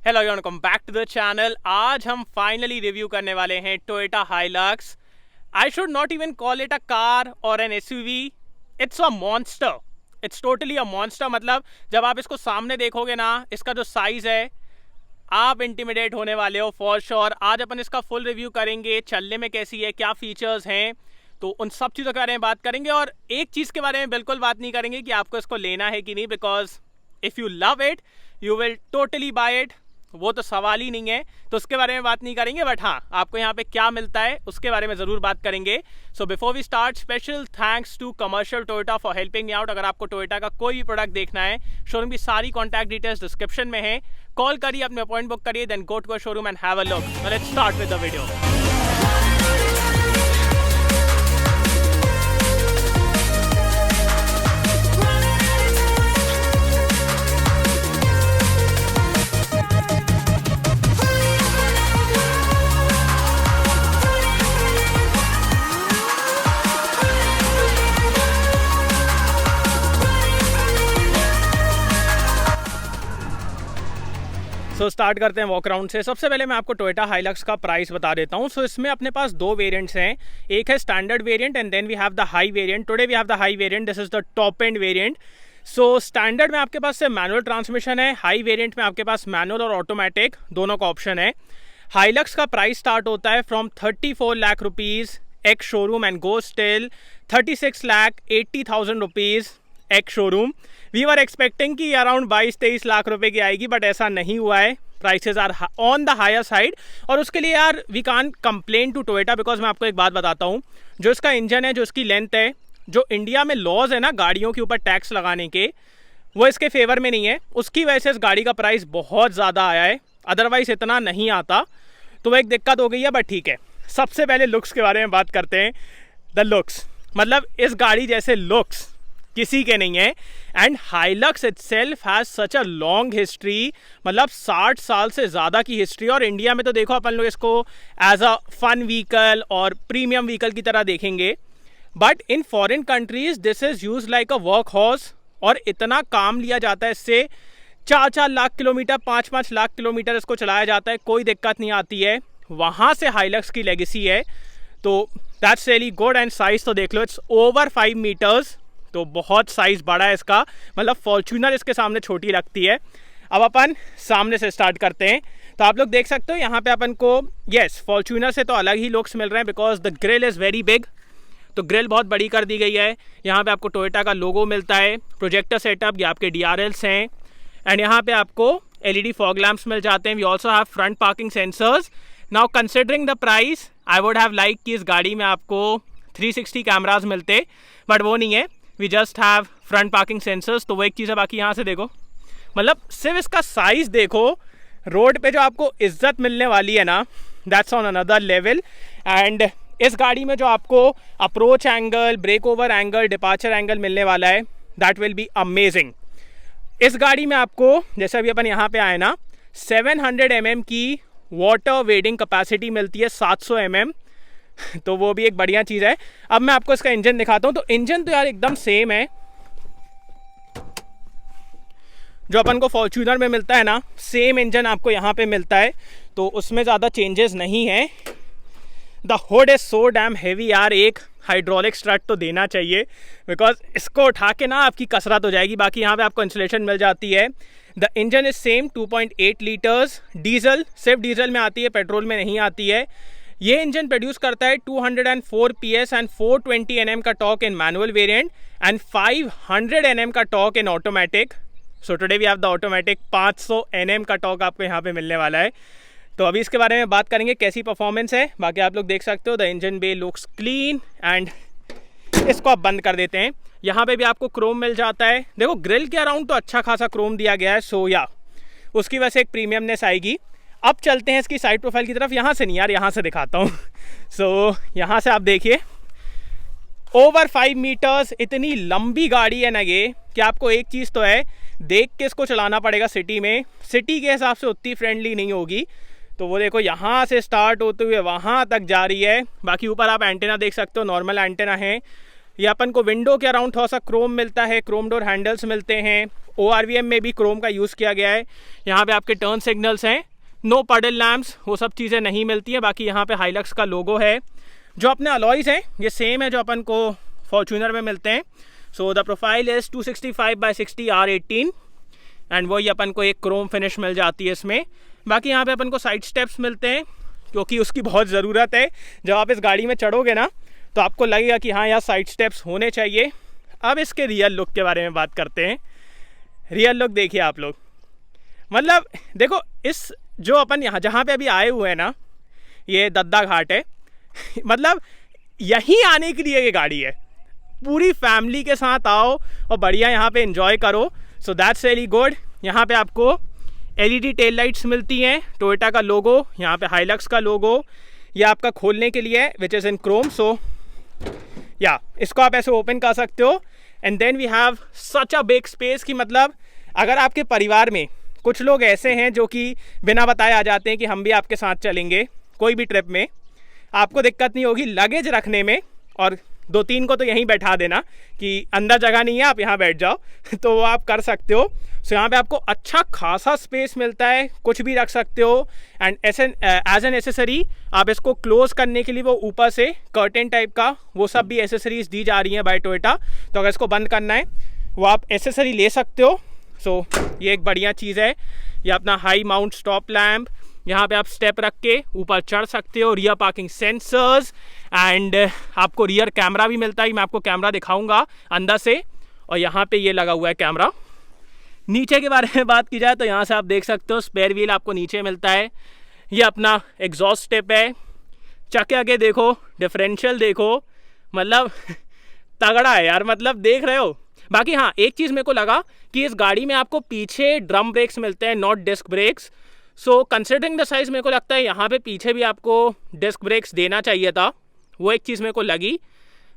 Hello welcome back to the channel. आज हम finally review करने वाले हैं Toyota Hilux. I should not even call it a car or an SUV, it's a monster. It's totally a monster. मतलब जब आप इसको सामने देखोगे ना, इसका जो साइज है, आप इंटिमिडेट होने वाले हो फॉर श्योर। आज अपन इसका फुल रिव्यू करेंगे, चलने में कैसी है, क्या फीचर्स हैं, तो उन सब चीज़ों के बारे में बात करेंगे। और एक चीज़ के बारे में बिल्कुल बात नहीं करेंगे कि आपको इसको लेना है कि नहीं, because if you love it you will totally buy it, वो तो सवाल ही नहीं है। तो उसके बारे में बात नहीं करेंगे, बट हाँ, आपको यहाँ पे क्या मिलता है उसके बारे में ज़रूर बात करेंगे। So before we start, special thanks to commercial Toyota for helping me out. अगर आपको टोयोटा का कोई भी प्रोडक्ट देखना है, शोरूम की सारी कॉन्टैक्ट डिटेल्स डिस्क्रिप्शन में है। कॉल करिए, अपने अपॉइंट बुक करिए, then go to a showroom and have a look. Let's start with the video. Start करते हैं वॉक अराउंड से। सबसे पहले मैं आपको टोयोटा हाइलक्स का प्राइस बता देता हूँ। इसमें अपने पास दो वेरिएंट्स हैं, एक है standard variant and then we have the high variant. Today we have the high variant, this is the top end variant. Standard में आपके पास से मैनुअल ट्रांसमिशन है, हाई वेरिएंट में आपके पास मैनुअल और ऑटोमेटिक दोनों का ऑप्शन है। हाइलक्स का प्राइस स्टार्ट होता है from 34 lakh rupees ex showroom and goes till 36,80,000 rupees ex showroom. We were expecting कि अराउंड 22-23 लाख रुपए की आएगी, बट ऐसा नहीं हुआ है। Prices are on the higher side, और उसके लिए यार we can complain to Toyota, because मैं आपको एक बात बताता हूँ, जो इसका इंजन है, जो इसकी लेंथ है, जो इंडिया में लॉज है ना गाड़ियों के ऊपर टैक्स लगाने के, वो इसके फेवर में नहीं है। उसकी वजह से इस गाड़ी का प्राइस बहुत ज़्यादा आया है, अदरवाइज इतना नहीं आता। तो वो एक दिक्कत हो गई है, बट ठीक है। सबसे पहले लुक्स के बारे में बात करते हैं। द लुक्स, मतलब इस गाड़ी जैसे लुक्स किसी के नहीं है। And Hilux itself has such a long history, मतलब 60 साल से ज़्यादा की हिस्ट्री। और इंडिया में तो देखो अपन लोग इसको एज अ फन व्हीकल और प्रीमियम व्हीकल की तरह देखेंगे, but in foreign countries this is use like a work horse. और इतना काम लिया जाता है इससे, 4-4 लाख किलोमीटर, 5-5 लाख किलोमीटर इसको चलाया जाता है, कोई दिक्कत नहीं आती है। वहाँ से हाइलक्स की लेगेसी है, तो that's really good. And size तो देख लो, इट्स ओवर 5 मीटर्स, तो बहुत साइज बड़ा है इसका, मतलब फॉर्च्यूनर इसके सामने छोटी लगती है। अब अपन सामने से स्टार्ट करते हैं। तो आप लोग देख सकते हो यहाँ पे अपन को, यस, फॉर्च्यूनर से तो अलग ही लुक्स मिल रहे हैं, because the grill is very big. तो ग्रिल बहुत बड़ी कर दी गई है। यहाँ पे आपको टोयोटा का लोगो मिलता है, प्रोजेक्टर सेटअप, ये आपके DRLs हैं, एंड यहाँ पे आपको LED फॉग लैम्प्स मिल जाते हैं। We also have front parking sensors. Now considering the price, I would have like कि इस गाड़ी में आपको 360 कैमराज मिलते, बट वो नहीं है। We just have front parking sensors, तो वो एक चीज़ है। बाकी यहाँ से देखो, मतलब सिर्फ इसका साइज देखो, रोड पे जो आपको इज्जत मिलने वाली है ना, that's on another level. And इस गाड़ी में जो आपको approach angle, break over angle, departure angle मिलने वाला है, दैट विल बी अमेजिंग। इस गाड़ी में आपको, जैसे अभी अपन यहाँ पे आए ना, 700 mm की वाटर वेडिंग कैपेसिटी मिलती है, 700 mm, तो वो भी एक बढ़िया चीज़ है। अब मैं आपको इसका इंजन दिखाता हूँ। तो इंजन तो यार एकदम सेम है जो अपन को फॉर्च्यूनर में मिलता है ना, सेम इंजन आपको यहाँ पे मिलता है, तो उसमें ज़्यादा चेंजेस नहीं है। The hood is so damn heavy यार, एक हाइड्रोलिक स्ट्रट तो देना चाहिए, बिकॉज इसको उठा के ना आपकी कसरत हो जाएगी। बाकी यहाँ पे आपको इंसुलेशन मिल जाती है। The engine is same 2.8 litres diesel, सिर्फ डीजल में आती है, पेट्रोल में नहीं आती है। ये इंजन प्रोड्यूस करता है 204 PS एंड 420 Nm का torque in manual variant and 500 Nm का torque in automatic. So today we have the automatic, 500 Nm का टॉर्क आपको यहाँ पे मिलने वाला है। तो अभी इसके बारे में बात करेंगे, कैसी परफॉर्मेंस है। बाकी आप लोग देख सकते हो, the engine bay looks clean. And इसको आप बंद कर देते हैं। यहाँ पे भी आपको क्रोम मिल जाता है। देखो ग्रिल के अराउंड तो अच्छा खासा क्रोम दिया गया है, सो या उसकी वजह से एक प्रीमियमनेस आएगी। अब चलते हैं इसकी साइड प्रोफाइल की तरफ। यहाँ से नहीं यार, यहाँ से दिखाता हूँ। यहाँ से आप देखिए, ओवर 5 मीटर्स, इतनी लंबी गाड़ी है ना ये, कि आपको एक चीज़ तो है, देख के इसको चलाना पड़ेगा। सिटी में, सिटी के हिसाब से उतनी फ्रेंडली नहीं होगी। तो वो देखो यहाँ से स्टार्ट होते हुए वहाँ तक जा रही है। बाकी ऊपर आप एंटेना देख सकते हो, नॉर्मल एंटेना है। ये अपन को विंडो के अराउंड थोड़ा सा क्रोम मिलता है, क्रोम डोर हैंडल्स मिलते हैं। ORVM में भी क्रोम का यूज़ किया गया है। यहाँ पे आपके टर्न सिग्नल्स हैं, नो पडल लैम्प्स, वो सब चीज़ें नहीं मिलती हैं। बाकी यहाँ पे हाइलक्स का लोगो है। जो अपने अलॉयज़ हैं ये सेम है जो अपन को फॉर्च्यूनर में मिलते हैं। So the profile is 265/60 R18 and वही अपन को एक क्रोम फिनिश मिल जाती है इसमें। बाकी यहाँ पे अपन को साइड स्टेप्स मिलते हैं क्योंकि उसकी बहुत ज़रूरत है। जब आप इस गाड़ी में चढ़ोगे ना तो आपको लगेगा कि हाँ यार साइड स्टेप्स होने चाहिए। अब इसके रियल लुक के बारे में बात करते हैं। रियल लुक देखिए आप लोग, मतलब देखो इस जो अपन यहाँ जहाँ पे अभी आए हुए हैं ना, ये दद्दा घाट है मतलब यहीं आने के लिए ये गाड़ी है। पूरी फैमिली के साथ आओ और बढ़िया यहाँ पे एंजॉय करो। So that's really good. यहाँ पे आपको LED टेल लाइट्स मिलती हैं, टोयोटा का लोगो, यहाँ पे हाइलक्स का लोगो, ये आपका खोलने के लिए विच इज़ इन क्रोम। सो या इसको आप ऐसे ओपन कर सकते हो and then we have such a big space कि मतलब अगर आपके परिवार में कुछ लोग ऐसे हैं जो कि बिना बताए आ जाते हैं कि हम भी आपके साथ चलेंगे कोई भी ट्रिप में, आपको दिक्कत नहीं होगी लगेज रखने में। और 2-3 को तो यहीं बैठा देना कि अंदर जगह नहीं है आप यहाँ बैठ जाओ तो वो आप कर सकते हो। सो यहाँ पे आपको अच्छा खासा स्पेस मिलता है, कुछ भी रख सकते हो। एंड एज एन एसेसरी आप इसको क्लोज करने के लिए वो ऊपर से कर्टेन टाइप का वो सब भी एसेसरीज दी जा रही हैं बाय टोयोटा। तो अगर इसको बंद करना है वो आप एसेसरी ले सकते हो। सो ये एक बढ़िया चीज़ है। ये अपना हाई माउंट स्टॉप लैम्प, यहाँ पे आप स्टेप रख के ऊपर चढ़ सकते हो। रियर पार्किंग सेंसर्स एंड आपको रियर कैमरा भी मिलता है। मैं आपको कैमरा दिखाऊंगा अंदर से। और यहाँ पे ये लगा हुआ है कैमरा। नीचे के बारे में बात की जाए तो यहाँ से आप देख सकते हो स्पेयर व्हील आपको नीचे मिलता है। ये अपना एग्जॉस्ट स्टेप है। चक्के आगे देखो, डिफरेंशियल देखो, मतलब तगड़ा है यार, मतलब देख रहे हो। बाकी हाँ एक चीज़ मेरे को लगा कि इस गाड़ी में आपको पीछे ड्रम ब्रेक्स मिलते हैं, not disc brakes. So considering the size मेरे को लगता है यहाँ पे पीछे भी आपको डिस्क ब्रेक्स देना चाहिए था। वो एक चीज़ मेरे को लगी।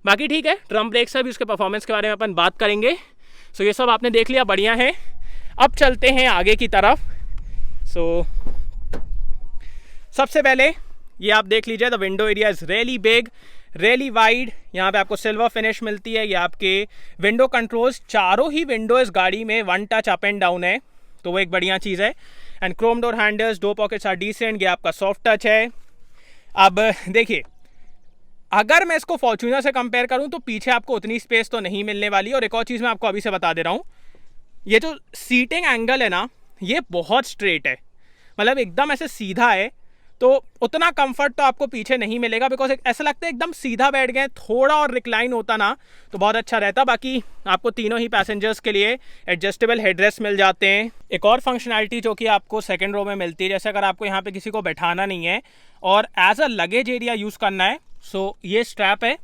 बाकी ठीक है, ड्रम ब्रेक्स है भी, उसके परफॉर्मेंस के बारे में अपन बात करेंगे। सो ये सब आपने देख लिया, बढ़िया है। अब चलते हैं आगे की तरफ। सो सबसे पहले ये आप देख लीजिए, the window area is really big, really wide. यहाँ पे आपको सिल्वर फिनिश मिलती है। ये आपके विंडो कंट्रोल्स, चारों ही विंडो इस गाड़ी में 1 टच अप एंड डाउन है, तो वो एक बढ़िया चीज़ है। And chrome door handles, door pockets are decent. ये आपका सॉफ्ट टच है। अब देखिए अगर मैं इसको फॉर्च्यूनर से कंपेयर करूं तो पीछे आपको उतनी स्पेस तो नहीं मिलने वाली। और एक और चीज़ मैं आपको अभी से बता दे रहा हूं, ये जो सीटिंग एंगल है ना ये बहुत स्ट्रेट है, मतलब एकदम ऐसे सीधा है। तो उतना कंफर्ट तो आपको पीछे नहीं मिलेगा बिकॉज ऐसा लगता है एकदम सीधा बैठ गए। थोड़ा और रिक्लाइन होता ना तो बहुत अच्छा रहता। बाकी आपको तीनों ही पैसेंजर्स के लिए एडजस्टेबल हेडरेस्ट मिल जाते हैं। एक और फंक्शनैलिटी जो कि आपको सेकंड रो में मिलती है, जैसे अगर आपको यहाँ पे किसी को बैठाना नहीं है और as a luggage area use करना है, सो ये स्ट्रैप है,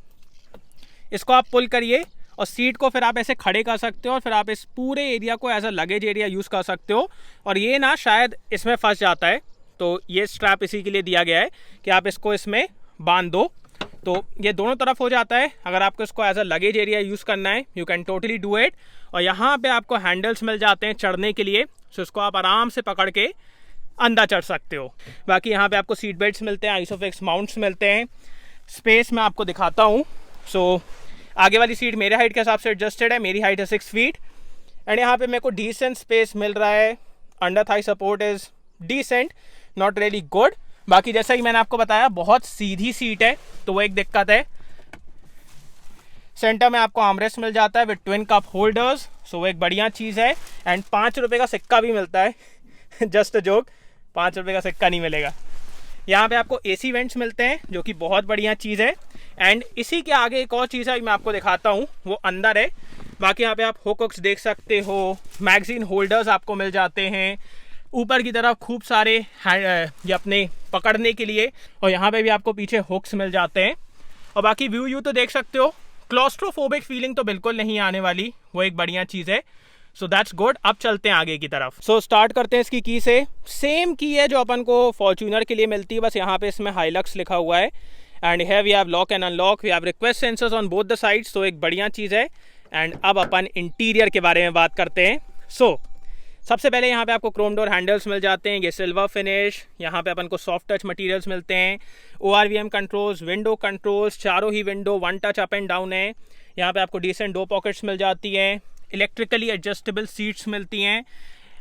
इसको आप पुल करिए और सीट को फिर आप ऐसे खड़े कर सकते हो और फिर आप इस पूरे एरिया को as a luggage area use कर सकते हो। और ये ना शायद इसमें फंस जाता है, तो ये स्ट्रैप इसी के लिए दिया गया है कि आप इसको इसमें बांध दो तो ये दोनों तरफ हो जाता है। अगर आपको इसको as a luggage area use करना है you can totally do it. और यहाँ पे आपको हैंडल्स मिल जाते हैं चढ़ने के लिए, सो इसको आप आराम से पकड़ के अंदर चढ़ सकते हो। बाकी यहाँ पे आपको सीट बेल्ट्स मिलते हैं, आइसोफिक्स माउंट्स मिलते हैं। स्पेस मैं आपको दिखाता हूँ। सो आगे वाली सीट मेरे हाइट के हिसाब से एडजस्टेड है, मेरी हाइट है 6 फीट एंड यहाँ पे मेरे को डिसेंट स्पेस मिल रहा है। Under thigh support is decent, not really good. बाकी जैसा कि मैंने आपको बताया बहुत सीधी सीट है तो वो एक दिक्कत है। सेंटर में आपको आर्मरेस्ट मिल जाता है विद ट्विन कप होल्डर्स, सो वो एक बढ़िया चीज़ है। एंड 5 रुपये का सिक्का भी मिलता है जस्ट अ जोक, 5 रुपये का सिक्का नहीं मिलेगा। यहाँ पे आपको AC वेंट्स मिलते हैं जो कि बहुत बढ़िया चीज़ है। एंड इसी के आगे एक और चीज़ है मैं आपको दिखाता हूँ, वो अंदर है। बाकी यहाँ पे आप हुक्स देख सकते हो, मैगजीन होल्डर्स आपको मिल जाते हैं। ऊपर की तरफ खूब सारे ये अपने पकड़ने के लिए, और यहाँ पे भी आपको पीछे हुक्स मिल जाते हैं। और बाकी व्यू तो देख सकते हो, क्लॉस्ट्रोफोबिक फीलिंग तो बिल्कुल नहीं आने वाली, वो एक बढ़िया चीज़ है। So that's good. अब चलते हैं आगे की तरफ। सो स्टार्ट करते हैं इसकी की से। सेम की है जो अपन को फॉर्च्यूनर के लिए मिलती है, बस यहाँ पे इसमें हाइलक्स लिखा हुआ है। And here we have lock and unlock, we have request sensors on both the sides, तो एक बढ़िया चीज़ है। एंड अब अपन इंटीरियर के बारे में बात करते हैं। सो सबसे पहले यहाँ पे आपको क्रोम डोर हैंडल्स मिल जाते हैं, ये सिल्वर फिनिश। यहाँ पे अपन को सॉफ्ट टच मटेरियल्स मिलते हैं। ORVM कंट्रोल्स, विंडो कंट्रोल्स, चारों ही window 1 touch up and down है। यहाँ पे आपको डिसेंट डोर पॉकेट्स मिल जाती हैं। इलेक्ट्रिकली एडजस्टेबल सीट्स मिलती हैं।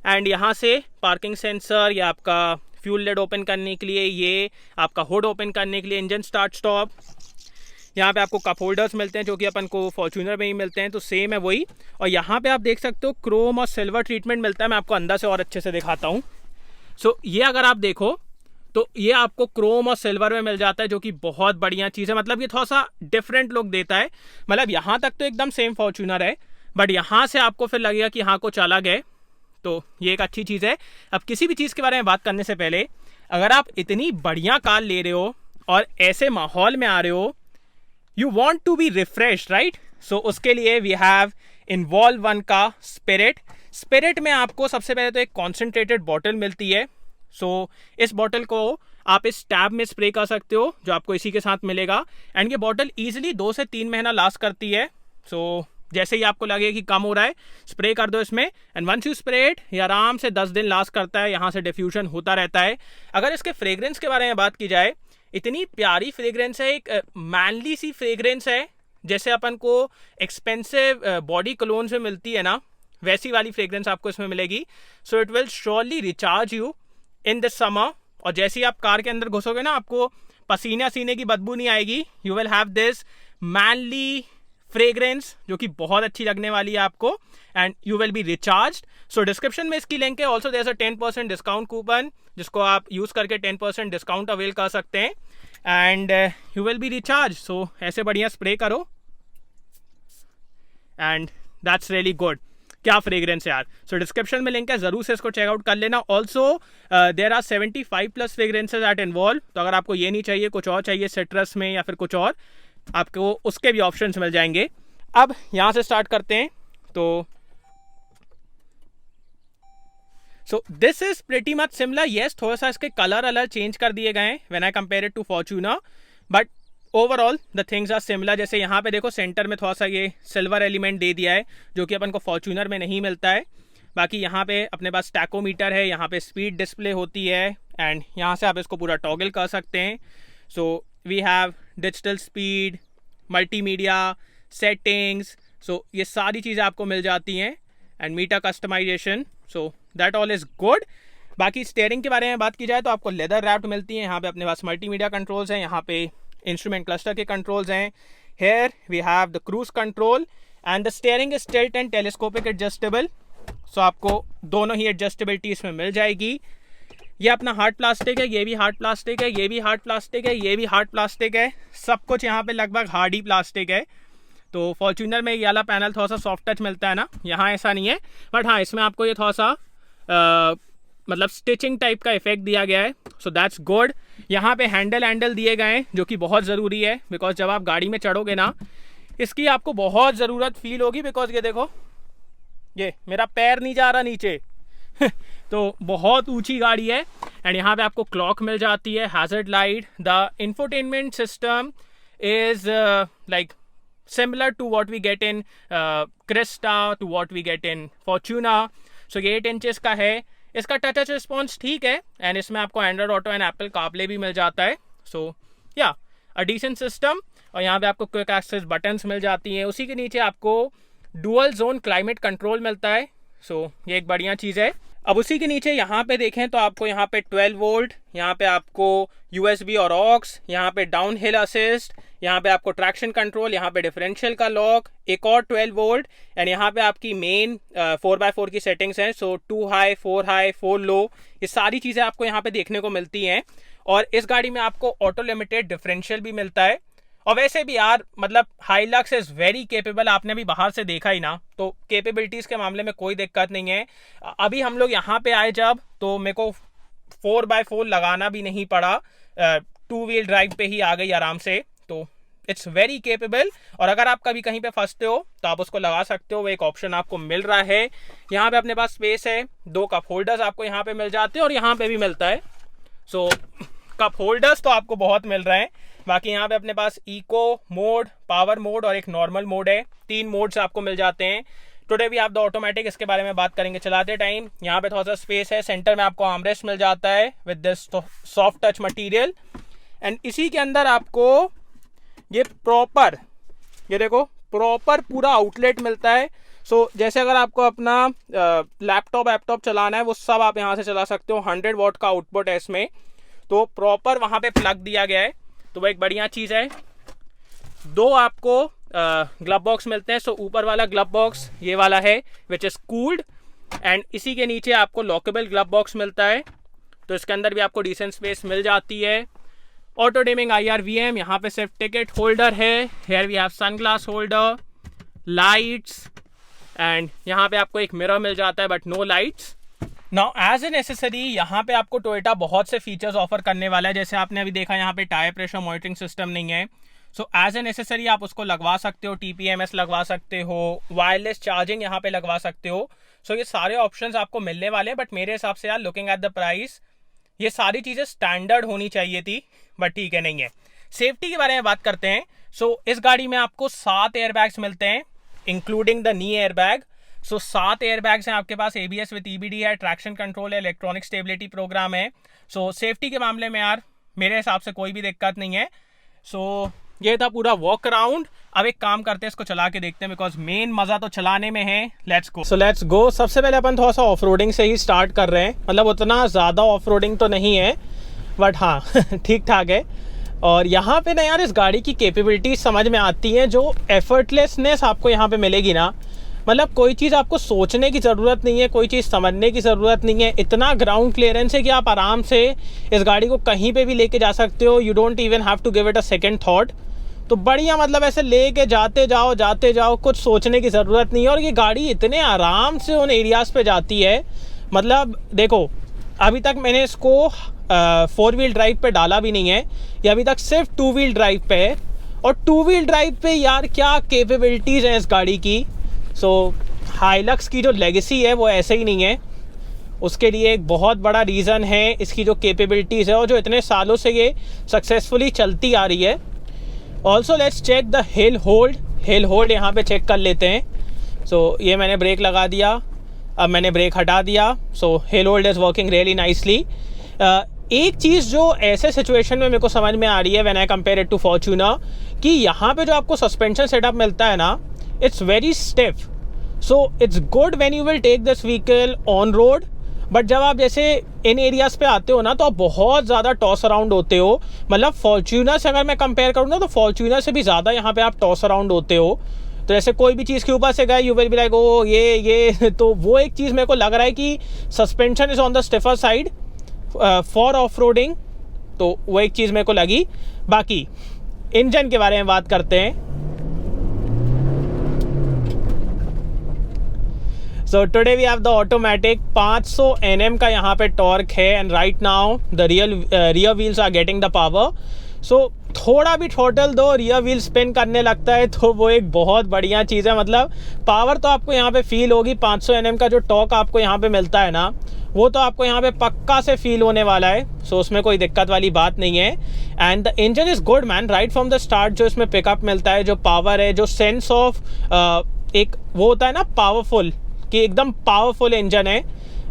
एंड यहाँ से पार्किंग सेंसर या आपका फ्यूल लिड ओपन करने के लिए, ये आपका हुड ओपन करने के लिए, इंजन स्टार्ट स्टॉप। यहाँ पे आपको कप होल्डर्स मिलते हैं जो कि अपन को फॉर्च्यूनर में ही मिलते हैं, तो सेम है वही। और यहाँ पे आप देख सकते हो क्रोम और सिल्वर ट्रीटमेंट मिलता है। मैं आपको अंदर से और अच्छे से दिखाता हूँ। सो ये अगर आप देखो तो ये आपको क्रोम और सिल्वर में मिल जाता है, जो कि बहुत बढ़िया चीज़ है। मतलब ये थोड़ा सा डिफरेंट लुक देता है। मतलब यहाँ तक तो एकदम सेम फॉर्च्यूनर है, बट यहाँ से आपको फिर लगेगा कि हाँ कुछ अलग है, तो ये एक अच्छी चीज़ है। अब किसी भी चीज़ के बारे में बात करने से पहले, अगर आप इतनी बढ़िया कार ले रहे हो और ऐसे माहौल में आ रहे हो, you want to be refreshed, right? So उसके लिए वी हैव इन्वॉल्व वन का स्पिरिट में आपको सबसे पहले तो एक कॉन्सेंट्रेटेड बॉटल मिलती है। सो इस बॉटल को आप इस टैब में स्प्रे कर सकते हो, जो आपको इसी के साथ मिलेगा। एंड ये बॉटल ईजिली 2 से 3 महीना लास्ट करती है। सो जैसे ही आपको लगे कि कम हो रहा है, स्प्रे कर दो इसमें, and once you spray it, ये आराम से 10 दिन लास्ट करता है। यहाँ से डिफ्यूजन होता रहता है। अगर इसके फ्रेग्रेंस के बारे में बात की जाए, इतनी प्यारी फ्रेग्रेंस है, एक मैनली सी फ्रेग्रेंस है, जैसे अपन को एक्सपेंसिव बॉडी कलोन्स में मिलती है ना, वैसी वाली फ्रेग्रेंस आपको इसमें मिलेगी। So it will surely recharge you in this summer. और जैसे ही आप कार के अंदर घुसोगे ना, आपको पसीने सीने की बदबू नहीं आएगी। You will have this manly fragrance जो कि बहुत अच्छी लगने वाली है आपको, and you will be recharged. So description में इसकी लिंक है। Also there is a 10% discount coupon जिसको आप यूज़ करके 10% डिस्काउंट अवेल कर सकते हैं, and you will be recharge. So ऐसे बढ़िया स्प्रे करो, एंड दैट्स रियली गुड। क्या फ्रेग्रेंस यार। सो डिस्क्रिप्शन में लिंक है, जरूर से इसको चेकआउट कर लेना। Also there are 75+ fragrances at Involve. तो अगर आपको ये नहीं चाहिए, कुछ और चाहिए सिट्रस में या फिर कुछ और, आपको उसके भी ऑप्शंस मिल जाएंगे। अब यहाँ से स्टार्ट करते हैं। तो so this is pretty much similar. Yes, थोड़ा सा इसके कलर अलग चेंज कर दिए गए हैं when I compare it to Fortuner, but overall the things are similar. जैसे यहाँ पे देखो सेंटर में थोड़ा सा ये सिल्वर एलिमेंट दे दिया है, जो कि अपन को फॉर्च्यूनर में नहीं मिलता है। बाकी यहाँ पे अपने पास टैकोमीटर है, यहाँ पे स्पीड डिस्प्ले होती है, एंड यहाँ से आप इसको पूरा टॉगल कर सकते हैं। So we have digital speed, multimedia, settings. So ये सारी चीज़ें आपको मिल जाती हैं, and meter customisation. So that all is good. बाकी स्टीयरिंग के बारे में बात की जाए तो आपको लेदर रैप्ड मिलती है। यहाँ पे अपने पास मल्टीमीडिया कंट्रोल्स हैं, यहाँ पे इंस्ट्रूमेंट क्लस्टर के कंट्रोल्स हैं। Here we have the cruise control, and the steering is tilt and telescopic adjustable. So आपको दोनों ही एडजस्टेबिलिटी इसमें मिल जाएगी। ये अपना हार्ड प्लास्टिक है, ये भी हार्ड प्लास्टिक है, ये भी हार्ड प्लास्टिक है, ये भी हार्ड प्लास्टिक है। सब कुछ यहाँ पे लगभग हार्ड ही प्लास्टिक है। तो फॉर्च्यूनर में ये वाला पैनल थोड़ा सा सॉफ्ट टच मिलता है ना, यहाँ ऐसा नहीं है, बट हाँ इसमें आपको ये थोड़ा सा मतलब स्टिचिंग टाइप का इफेक्ट दिया गया है। So that's good. यहाँ पे हैंडल दिए गए हैं, जो कि बहुत ज़रूरी है, बिकॉज जब आप गाड़ी में चढ़ोगे ना, इसकी आपको बहुत ज़रूरत फील होगी। बिकॉज ये देखो, ये मेरा पैर नहीं जा रहा नीचे तो बहुत ऊंची गाड़ी है। एंड यहाँ पे आपको क्लॉक मिल जाती है, hazard light. The infotainment system is like similar to what we get in Cresta, to what we get in Fortuner. So ये 8 इंचेस का है। इसका टच रिस्पॉन्स ठीक है, एंड इसमें आपको Android auto and Apple CarPlay भी मिल जाता है। सो या अ डिसेंट सिस्टम। और यहाँ पे आपको क्विक एक्सेस बटन्स मिल जाती हैं। उसी के नीचे आपको डुअल जोन क्लाइमेट कंट्रोल मिलता है। सो ये एक बढ़िया चीज़ है। अब उसी के नीचे यहाँ पे देखें तो आपको यहाँ पे 12 वोल्ट, यहाँ पे आपको USB और ऑक्स, यहाँ पे डाउन हिल असिस्ट, यहाँ पे आपको ट्रैक्शन कंट्रोल, यहाँ पे डिफरेंशियल का लॉक, एक और 12 वोल्ट, एंड यहाँ पे आपकी मेन 4x4 की सेटिंग्स हैं। सो 2 हाई, 4 हाई, 4 लो, ये सारी चीज़ें आपको यहाँ पे देखने को मिलती हैं। और इस गाड़ी में आपको ऑटो लिमिटेड डिफरेंशियल भी मिलता है। और वैसे भी यार मतलब हाइलक्स इज़ वेरी केपेबल। आपने भी बाहर से देखा ही ना, तो कैपेबिलिटीज़ के मामले में कोई दिक्कत नहीं है। अभी हम लोग यहाँ पे आए जब, तो मेरे को 4x4 लगाना भी नहीं पड़ा, 2 व्हील ड्राइव पे ही आ गई आराम से। तो इट्स वेरी केपेबल। और अगर आप कभी कहीं पे फंसते हो तो आप उसको लगा सकते हो, वो एक ऑप्शन आपको मिल रहा है। यहाँ पे अपने पास स्पेस है, 2 कप होल्डर्स आपको यहाँ पे मिल जाते हैं, और यहाँ पे भी मिलता है। सो कप होल्डर्स तो आपको बहुत मिल रहे हैं। बाकी यहाँ पे अपने पास इको मोड, पावर मोड और एक नॉर्मल मोड है। 3 मोड्स आपको मिल जाते हैं। टुडे भी आप द ऑटोमेटिक, इसके बारे में बात करेंगे चलाते टाइम। यहाँ पे थोड़ा सा स्पेस है, सेंटर में आपको आर्मरेस्ट मिल जाता है with this soft touch material. And इसी के अंदर आपको ये प्रॉपर, ये देखो प्रॉपर पूरा आउटलेट मिलता है। सो जैसे अगर आपको अपना लैपटॉप चलाना है वो सब आप यहाँ से चला सकते हो। 100 वॉट का आउटपुट है इसमें, तो प्रॉपर वहाँ पे प्लग दिया गया है, तो वो एक बढ़िया चीज़ है। 2 आपको ग्लव बॉक्स मिलते हैं। सो ऊपर वाला ग्लव बॉक्स ये वाला है विच इज़ कूल्ड, एंड इसी के नीचे आपको लॉकेबल ग्लव बॉक्स मिलता है, तो इसके अंदर भी आपको डिसेंट स्पेस मिल जाती है। ऑटो डिमिंग IRVM, यहाँ पे सिर्फ टिकट होल्डर है। Here we have sunglass holder, lights, and यहाँ पे आपको एक मिरर मिल जाता है but no lights. Now as an accessory यहाँ पे आपको टोयोटा बहुत से फीचर्स ऑफर करने वाला है। जैसे आपने अभी देखा यहाँ पे टायर प्रेशर मॉनिटरिंग सिस्टम नहीं है, सो एज एन एसेसरी आप उसको लगवा सकते हो। TPMS लगवा सकते हो, वायरलेस चार्जिंग यहाँ पे लगवा सकते हो। सो ये सारे ऑप्शंस आपको मिलने वाले हैं, बट मेरे हिसाब से यार लुकिंग एट द प्राइस ये सारी चीज़ें स्टैंडर्ड होनी चाहिए थी, बट ठीक है, नहीं है। सेफ्टी के बारे में बात करते हैं। सो इस गाड़ी में आपको 7 एयरबैग्स मिलते हैं including the knee airbag. So 7 airbags हैं आपके पास। ABS विद EBD है, ट्रैक्शन कंट्रोल है, इलेक्ट्रॉनिक स्टेबिलिटी प्रोग्राम है। सो सेफ्टी के मामले में यार मेरे हिसाब से कोई भी दिक्कत नहीं है। सो ये था पूरा वॉक अराउंड। अब एक काम करते हैं, इसको चला के देखते हैं, बिकॉज मेन मजा तो चलाने में है। Let's go. So let's go. सबसे पहले अपन थोड़ा सा ऑफ रोडिंग से ही स्टार्ट कर रहे हैं। मतलब उतना ज़्यादा ऑफ रोडिंग तो नहीं है, बट हाँ ठीक ठाक है। और यहाँ पे ना यार इस गाड़ी की कैपेबिलिटी समझ में आती है, जो एफर्टलेसनेस आपको यहाँ पे मिलेगी ना, मतलब कोई चीज़ आपको सोचने की ज़रूरत नहीं है, कोई चीज़ समझने की ज़रूरत नहीं है। इतना ग्राउंड क्लियरेंस है कि आप आराम से इस गाड़ी को कहीं पे भी लेके जा सकते हो। You don't even have to give it a second thought. तो बढ़िया, मतलब ऐसे लेके जाते जाओ, कुछ सोचने की ज़रूरत नहीं है। और ये गाड़ी इतने आराम से उन एरियाज़ पे जाती है। मतलब देखो, अभी तक मैंने इसको 4 व्हील ड्राइव पे डाला भी नहीं है, ये अभी तक सिर्फ 2 व्हील ड्राइव पे है। और 2 व्हील ड्राइव पे यार क्या कैपेबिलिटीज़ हैं इस गाड़ी की। सो हाइलक्स की जो लेगेसी है वो ऐसे ही नहीं है, उसके लिए एक बहुत बड़ा रीज़न है इसकी जो कैपेबिलिटीज़ है और जो इतने सालों से ये सक्सेसफुली चलती आ रही है। Also let's check the hill hold यहाँ पे चेक कर लेते हैं। सो ये मैंने ब्रेक लगा दिया, अब मैंने ब्रेक हटा दिया। So hill hold is working really nicely. एक चीज़ जो ऐसे सिचुएशन में मेरे को समझ में आ रही है when I compare it to Fortuner, कि यहाँ पे जो आपको सस्पेंशन सेटअप मिलता है ना, it's very stiff. So it's good when you will take this vehicle on road, but जब आप जैसे इन एरियाज़ पे आते हो ना, तो आप बहुत ज़्यादा टॉस अराउंड होते हो। मतलब फॉर्च्यूनर से अगर मैं कंपेयर करूँ ना, तो फॉर्च्यूनर से भी ज़्यादा यहाँ पे आप टॉस अराउंड होते हो। तो जैसे कोई भी चीज़ के ऊपर से गए, you will be like oh ये तो वो एक चीज़ मेरे को लग रहा है कि suspension is on the stiffer side for off roading, तो वो एक चीज़ मेरे को लगी। बाकी इंजन के बारे में बात करते हैं। So today we have the automatic 500 Nm का यहाँ पे टॉर्क है, and right now the rear wheels are getting the power. So थोड़ा भी थ्रॉटल दो, रियर व्हील स्पिन करने लगता है, तो वो एक बहुत बढ़िया चीज़ है। मतलब पावर तो आपको यहाँ पे फील होगी। 500 Nm का जो टॉर्क आपको यहाँ पे मिलता है ना, वो तो आपको यहाँ पे पक्का से फील होने वाला है। सो उसमें कोई दिक्कत वाली बात नहीं है। And the engine is good man, right from the start. जो इसमें पिकअप मिलता है, जो पावर है, जो सेंस ऑफ एक वो होता है ना पावरफुल, कि एकदम पावरफुल इंजन है,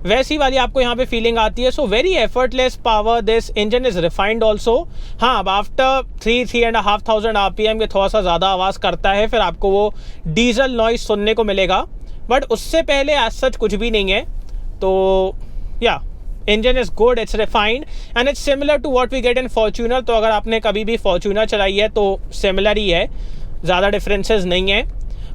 वैसी वाली आपको यहाँ पे फीलिंग आती है। So very effortless power, this engine is refined also. हाँ, अब आफ्टर 3,500 RPM के थोड़ा सा ज़्यादा आवाज़ करता है, फिर आपको वो डीजल नॉइस सुनने को मिलेगा, बट उससे पहले एज सच कुछ भी नहीं है। तो या engine is good, it's refined and it's similar to what we get in Fortuner. तो अगर आपने कभी भी फॉर्च्यूनर चलाई है तो सिमिलर ही है, ज़्यादा डिफरेंसेस नहीं है।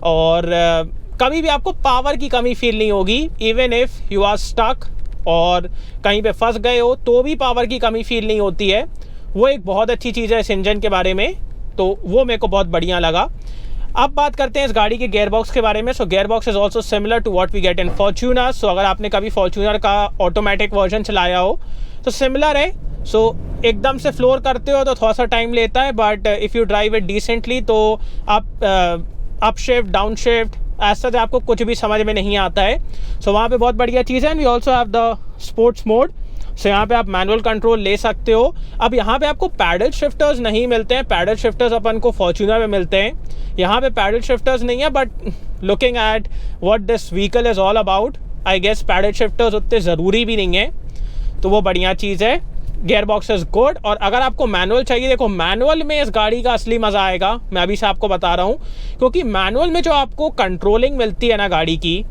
और कभी भी आपको पावर की कमी फील नहीं होगी। Even if you are stuck और कहीं पे फंस गए हो, तो भी पावर की कमी फील नहीं होती है। वो एक बहुत अच्छी चीज़ है इस इंजन के बारे में, तो वो मेरे को बहुत बढ़िया लगा। अब बात करते हैं इस गाड़ी के गेयर बॉक्स के बारे में। So gear box is also similar to what we get in Fortuner. So अगर आपने कभी फॉर्च्यूनर का ऑटोमेटिक वर्जन चलाया हो तो सिमिलर है। सो एकदम से फ्लोर करते हो तो थोड़ा सा टाइम लेता है, but if you drive it decently तो आप अप शिफ्ट, डाउन शिफ्ट, ऐसा तो आपको कुछ भी समझ में नहीं आता है। सो वहाँ पे बहुत बढ़िया चीज़ है। And we also have the sports mode. So यहाँ पे आप मैनुअल कंट्रोल ले सकते हो। अब यहाँ पे आपको पैडल शिफ्टर्स नहीं मिलते हैं। पैडल शिफ्टर्स अपन को फॉर्च्यूनर में मिलते हैं, यहाँ पे पैडल शिफ्टर्स नहीं है। But looking at what this vehicle is all about, I guess paddle shifters उतने ज़रूरी भी नहीं है, तो वो बढ़िया चीज़ है। Gear box is good. और अगर आपको मैनुअल चाहिए, देखो मैनुअल में इस गाड़ी का असली मज़ा आएगा, मैं अभी से आपको बता रहा हूँ, क्योंकि मैनुअल में जो आपको कंट्रोलिंग मिलती है ना गाड़ी की,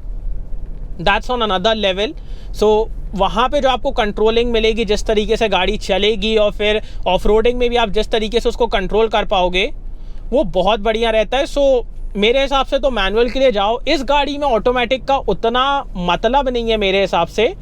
दैट्स ऑन अनदर लेवल। सो वहाँ पे जो आपको कंट्रोलिंग मिलेगी, जिस तरीके से गाड़ी चलेगी और फिर ऑफ रोडिंग में भी आप जिस तरीके से उसको कंट्रोल कर पाओगे, वो बहुत बढ़िया रहता है। सो मेरे हिसाब से तो मैनुअल के लिए जाओ। इस गाड़ी में ऑटोमेटिक का उतना मतलब नहीं है मेरे हिसाब से।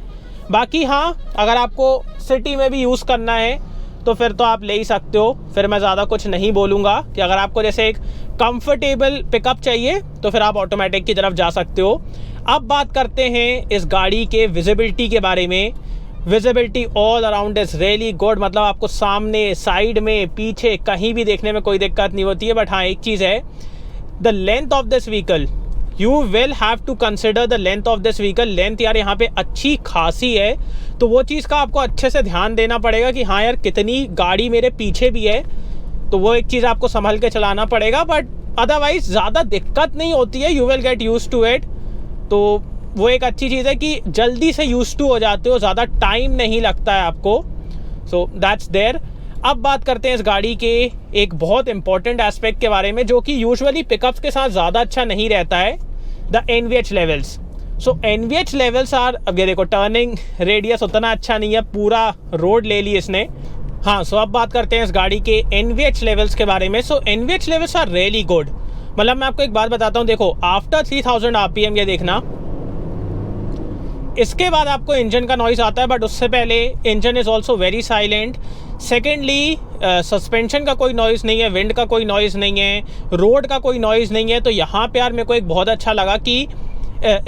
बाकी हाँ, अगर आपको सिटी में भी यूज़ करना है तो फिर तो आप ले ही सकते हो, फिर मैं ज़्यादा कुछ नहीं बोलूँगा। कि अगर आपको जैसे एक कंफर्टेबल पिकअप चाहिए तो फिर आप ऑटोमेटिक की तरफ जा सकते हो। अब बात करते हैं इस गाड़ी के विजिबिलिटी के बारे में। Visibility all around is really good, मतलब आपको सामने, साइड में, पीछे कहीं भी देखने में कोई दिक्कत नहीं होती है। बट हाँ, एक चीज़ है, the length of this vehicle, you will have to consider the length of this vehicle. Length यार यहाँ पे अच्छी खासी है, तो वो चीज़ का आपको अच्छे से ध्यान देना पड़ेगा कि हाँ यार कितनी गाड़ी मेरे पीछे भी है, तो वो एक चीज़ आपको संभल के चलाना पड़ेगा। बट अदरवाइज ज़्यादा दिक्कत नहीं होती है, you will get used to it. तो वो एक अच्छी चीज़ है कि जल्दी से यूज टू हो जाते हो, ज़्यादा टाइम नहीं लगता है आपको। So that's there. अब बात करते हैं इस गाड़ी के एक बहुत इंपॉर्टेंट एस्पेक्ट के बारे में, जो कि यूजुअली पिकअप्स के साथ ज़्यादा अच्छा नहीं रहता है, the NVH levels. So NVH levels are, अब ये देखो टर्निंग रेडियस उतना अच्छा नहीं है, पूरा रोड ले ली इसने। हाँ, सो अब बात करते हैं इस गाड़ी के NVH लेवल्स के बारे में। So NVH levels are really good. मतलब मैं आपको एक बात बताता हूँ, देखो आफ्टर 3000 RPM, ये देखना, इसके बाद आपको इंजन का नॉइज़ आता है, बट उससे पहले engine is also very silent. Secondly suspension का कोई नॉइज़ नहीं है, विंड का कोई नॉइज़ नहीं है, रोड का कोई नॉइज़ नहीं है। तो यहाँ पे यार मेरे को एक बहुत अच्छा लगा कि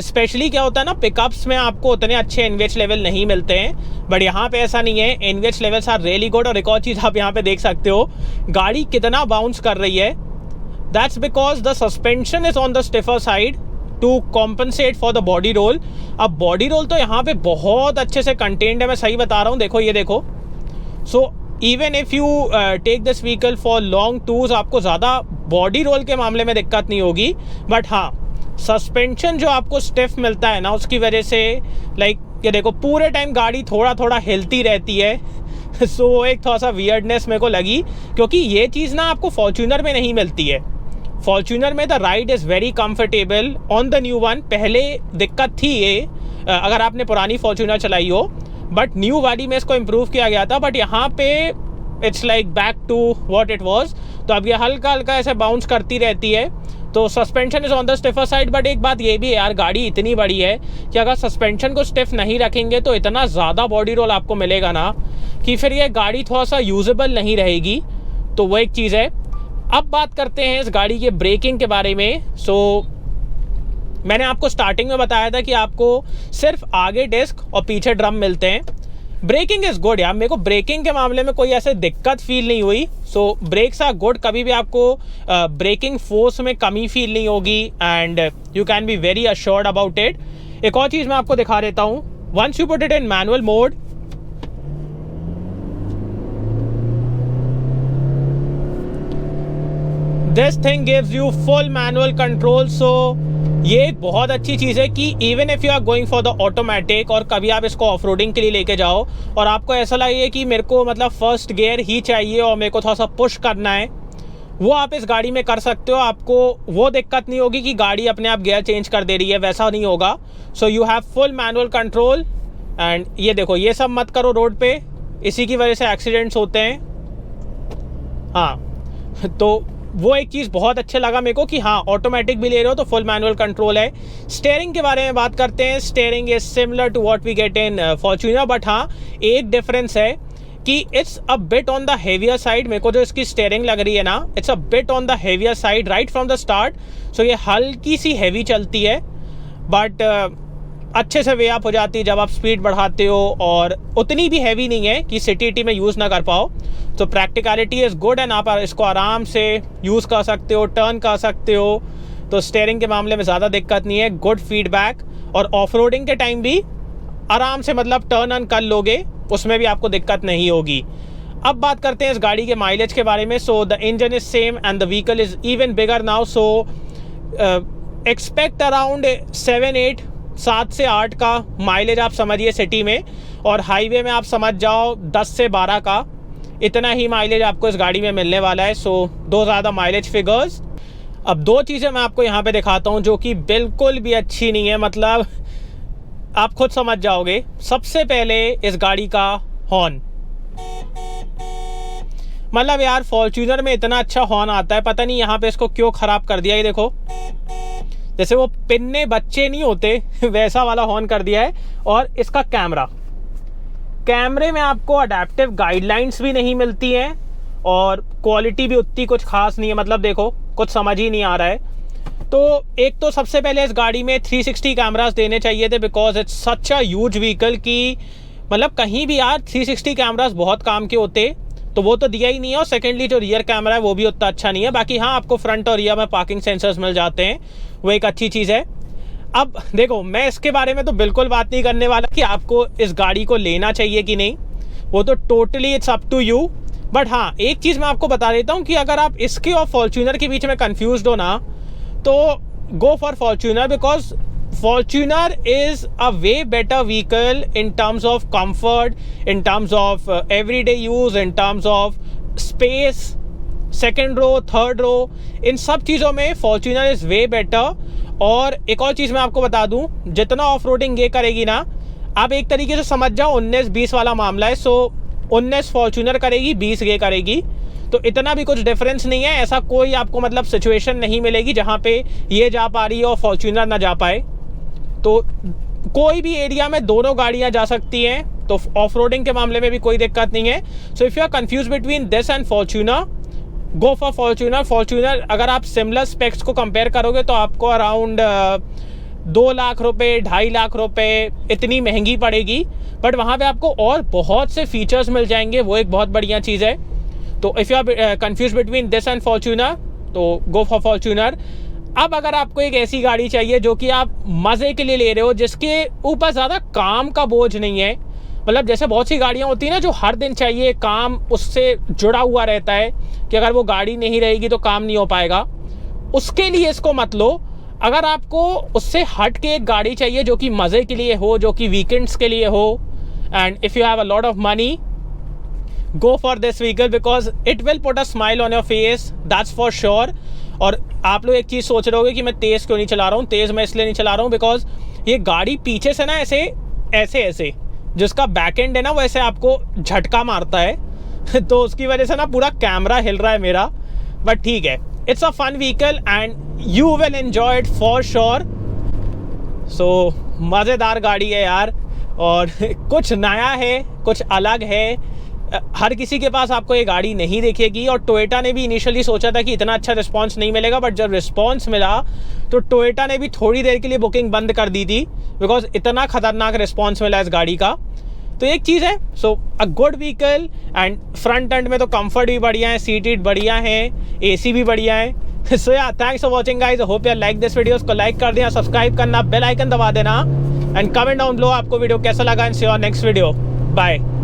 स्पेशली क्या होता है ना, पिकअप्स में आपको उतने अच्छे NVH लेवल नहीं मिलते हैं, बट यहाँ पे ऐसा नहीं है। NVH levels are really good. और एक और चीज़ आप यहाँ पे देख सकते हो, गाड़ी कितना बाउंस कर रही है, that's because the suspension is on the stiffer side to compensate for the body roll. अब बॉडी रोल तो यहाँ पे बहुत अच्छे से कंटेन्ड है, मैं सही बता रहा हूँ। देखो ये देखो, so even if you take this vehicle for long tours, आपको ज़्यादा बॉडी रोल के मामले में दिक्कत नहीं होगी। बट हाँ, सस्पेंशन जो आपको स्टिफ मिलता है ना, उसकी वजह से लाइक ये देखो पूरे टाइम गाड़ी थोड़ा थोड़ा हिलती रहती है। सो एक थोड़ा सा वियर्डनेस मेरे को लगी, क्योंकि ये चीज़ ना आपको फॉर्च्यूनर में नहीं मिलती है। फॉर्च्यूनर में the ride is very comfortable on the new one. पहले दिक्कत थी ये, अगर आपने पुरानी फॉर्च्यूनर चलाई हो, बट न्यू वाली में इसको इम्प्रूव किया गया था। बट यहाँ पे it's like back to what it was. तो अब ये हल्का हल्का ऐसे बाउंस करती रहती है। तो suspension is on the stiffer side. But एक बात ये भी है यार, गाड़ी इतनी बड़ी है कि अगर सस्पेंशन को स्टिफ नहीं रखेंगे तो इतना ज़्यादा बॉडी रोल आपको मिलेगा ना, कि फिर ये गाड़ी थोड़ा सा यूजेबल नहीं रहेगी। तो वो एक चीज़ है। अब बात करते हैं इस गाड़ी के ब्रेकिंग के बारे में। सो मैंने आपको स्टार्टिंग में बताया था कि आपको सिर्फ आगे डिस्क और पीछे ड्रम मिलते हैं। ब्रेकिंग इज़ गुड यार, मेरे को ब्रेकिंग के मामले में कोई ऐसे दिक्कत फील नहीं हुई। सो ब्रेक्स आर गुड, कभी भी आपको ब्रेकिंग फोर्स में कमी फील नहीं होगी, and you can be very assured about it. एक और चीज़ मैं आपको दिखा देता हूँ, once you put it in manual mode, this thing gives you full manual control. So ये एक बहुत अच्छी चीज़ है कि even if you are going for the automatic, और कभी आप इसको ऑफ रोडिंग के लिए लेके जाओ और आपको ऐसा लगे कि मेरे को मतलब फर्स्ट गियर ही चाहिए और मेरे को थोड़ा सा पुश करना है, वो आप इस गाड़ी में कर सकते हो। आपको वो दिक्कत नहीं होगी कि गाड़ी अपने आप गियर चेंज कर दे रही है, वैसा नहीं होगा। So you have full manual control. And ये देखो, ये सब मत करो रोड पे, इसी की वजह से एक्सीडेंट्स होते हैं। हाँ, तो वो एक चीज़ बहुत अच्छा लगा मेरे को कि हाँ, ऑटोमेटिक भी ले रहे हो तो फुल मैनुअल कंट्रोल है। स्टीयरिंग के बारे में बात करते हैं। Steering is similar to what we get in Fortuner, but हाँ, एक डिफरेंस है कि it's a bit on the heavier side. मेरे को जो इसकी स्टीयरिंग लग रही है ना, it's a bit on the heavier side right from the start. So ये हल्की सी हैवी चलती है, बट अच्छे से वे अप हो जाती है जब आप स्पीड बढ़ाते हो, और उतनी भी हैवी नहीं है कि सिटी में यूज़ ना कर पाओ। तो प्रैक्टिकलिटी इज़ गुड, एंड आप इसको आराम से यूज़ कर सकते हो, टर्न कर सकते हो। तो स्टीयरिंग के मामले में ज़्यादा दिक्कत नहीं है, गुड फीडबैक। और ऑफ रोडिंग के टाइम भी आराम से मतलब टर्न ऑन कर लोगे, उसमें भी आपको दिक्कत नहीं होगी। अब बात करते हैं इस गाड़ी के माइलेज के बारे में। So the engine is same and the vehicle is even bigger now. So expect around 7 से 8 का माइलेज आप समझिए सिटी में। और हाईवे में आप समझ जाओ 10 से 12 का इतना ही माइलेज आपको इस गाड़ी में मिलने वाला है। सो दो ज़्यादा माइलेज फिगर्स। अब दो चीज़ें मैं आपको यहाँ पे दिखाता हूँ जो कि बिल्कुल भी अच्छी नहीं है, मतलब आप खुद समझ जाओगे। सबसे पहले इस गाड़ी का हॉर्न, मतलब यार फॉर्च्यूनर में इतना अच्छा हॉर्न आता है, पता नहीं यहाँ पे इसको क्यों ख़राब कर दिया। ये देखो जैसे वो पिन्ने बच्चे नहीं होते वैसा वाला हॉर्न कर दिया है। और इसका कैमरे में आपको अडेप्टिव गाइडलाइंस भी नहीं मिलती हैं और क्वालिटी भी उतनी कुछ खास नहीं है, मतलब देखो कुछ समझ ही नहीं आ रहा है। तो एक तो सबसे पहले इस गाड़ी में 360 कैमरास देने चाहिए थे, because it's such a huge vehicle की मतलब कहीं भी यार 360 कैमरास बहुत काम के होते, तो वो तो दिया ही नहीं है। और सेकेंडली जो रियर कैमरा है वो भी उतना अच्छा नहीं है। बाकी हाँ, आपको फ्रंट और रियर में पार्किंग सेंसर्स मिल जाते हैं, वो एक अच्छी चीज़ है। अब देखो मैं इसके बारे में तो बिल्कुल बात नहीं करने वाला कि आपको इस गाड़ी को लेना चाहिए कि नहीं, वो तो totally it's up to you. But हाँ, एक चीज़ मैं आपको बता देता हूँ कि अगर आप इसके और फॉर्च्यूनर के बीच में कन्फ्यूज हो ना, तो go for Fortuner, because Fortuner is a way better vehicle in terms of comfort, in terms of everyday use, in terms of space, second row, third row, इन सब चीज़ों में Fortuner is way better। और एक और चीज़ मैं आपको बता दूं, जितना ऑफ रोडिंग ये करेगी ना, आप एक तरीके से समझ जाओ 19-20 वाला मामला है। सो 19 Fortuner करेगी, 20 ये करेगी, तो इतना भी कुछ डिफरेंस नहीं है। ऐसा कोई आपको मतलब सिचुएशन नहीं मिलेगी जहाँ पे ये जा पा रही है और Fortuner ना जा पाए। तो कोई भी एरिया में दोनों गाड़ियां जा सकती हैं, तो ऑफ रोडिंग के मामले में भी कोई दिक्कत नहीं है। So if you are confuse between this and Fortuner, go for Fortuner. Fortuner अगर आप सिमिलर स्पेक्स को कंपेयर करोगे तो आपको अराउंड 2 लाख रुपए, 2.5 लाख रुपए इतनी महंगी पड़ेगी, बट वहाँ पे आपको और बहुत से फीचर्स मिल जाएंगे, वो एक बहुत बढ़िया चीज़ है। तो if you are confuse between this and Fortuner, तो गो फॉर फॉर्च्यूनर। अब अगर आपको एक ऐसी गाड़ी चाहिए जो कि आप मज़े के लिए ले रहे हो, जिसके ऊपर ज़्यादा काम का बोझ नहीं है, मतलब जैसे बहुत सी गाड़ियाँ होती हैं ना जो हर दिन चाहिए, काम उससे जुड़ा हुआ रहता है कि अगर वो गाड़ी नहीं रहेगी तो काम नहीं हो पाएगा, उसके लिए इसको मत लो। अगर आपको उससे हट के एक गाड़ी चाहिए जो कि मज़े के लिए हो, जो कि वीकेंड्स के लिए हो, and if you have a lot of money, go for this vehicle because it will put a smile on your face, that's for sure. और आप लोग एक चीज़ सोच रहे होगे कि मैं तेज़ क्यों नहीं चला रहा हूँ। तेज़ मैं इसलिए नहीं चला रहा हूँ बिकॉज ये गाड़ी पीछे से ना ऐसे जिसका बैक एंड है ना वो ऐसे आपको झटका मारता है तो उसकी वजह से ना पूरा कैमरा हिल रहा है मेरा। बट ठीक है, it's a fun vehicle and you will enjoy it for sure. So मज़ेदार गाड़ी है यार, और कुछ नया है, कुछ अलग है। हर किसी के पास आपको ये गाड़ी नहीं दिखेगी। और टोयोटा ने भी इनिशियली सोचा था कि इतना अच्छा रिस्पांस नहीं मिलेगा, बट जब रिस्पांस मिला तो टोयोटा ने भी थोड़ी देर के लिए बुकिंग बंद कर दी थी, बिकॉज इतना खतरनाक रिस्पांस मिला इस गाड़ी का। तो एक चीज़ है, so a good vehicle. And front end में तो कंफर्ट भी बढ़िया है, सीट ईट बढ़िया है, AC भी बढ़िया है। सो या thanks for watching guys, hope you like this video. उसको लाइक कर देना, सब्सक्राइब करना, बेल आइकन दबा देना, एंड कमेंट डाउन बिलो आपको वीडियो कैसा लगा। And see you next video, bye.